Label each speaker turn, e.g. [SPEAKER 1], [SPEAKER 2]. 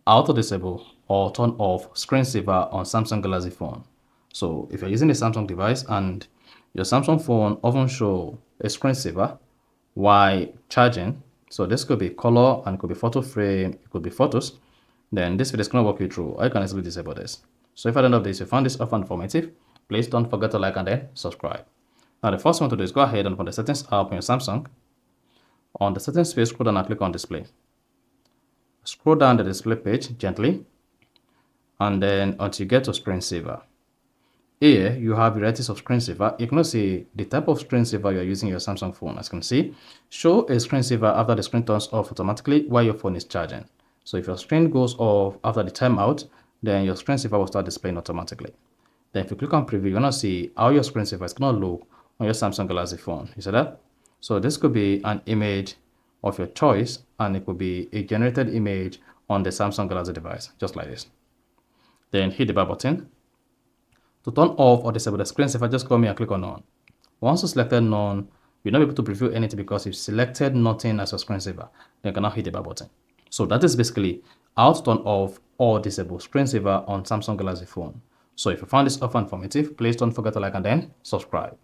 [SPEAKER 1] how to disable or turn off screensaver on Samsung Galaxy phone. So if you're using a Samsung device and your Samsung phone often show a screensaver while charging, so this could be color and it could be photo frame, it could be photos, then this video is going to walk you through how you can easily disable this. So if at the end of this you found this often informative, please don't forget to like and then subscribe. Now the first one to do is go ahead and open the settings app on your Samsung. On the settings page, scroll down and click on display. Scroll down the display page gently and then until you get to screensaver. Here you have varieties of screensaver. You can see the type of screensaver you're using your Samsung phone. As you can see, show a screensaver after the screen turns off automatically while your phone is charging. So if your screen goes off after the timeout, then your screensaver will start displaying automatically. Then if you click on preview, you're gonna see how your screensaver is gonna look on your Samsung Galaxy phone. You see that? So this could be an image of your choice and it could be a generated image on the Samsung Galaxy device, just like this. Then hit the back button. To turn off or disable the screensaver, just call me and click on none. Once you selected none, you'll not be able to preview anything because you've selected nothing as your screensaver. Then you can now hit the back button. So that is basically how to turn off or disable screensaver on Samsung Galaxy phone. So if you found this offer informative, please don't forget to like and then subscribe.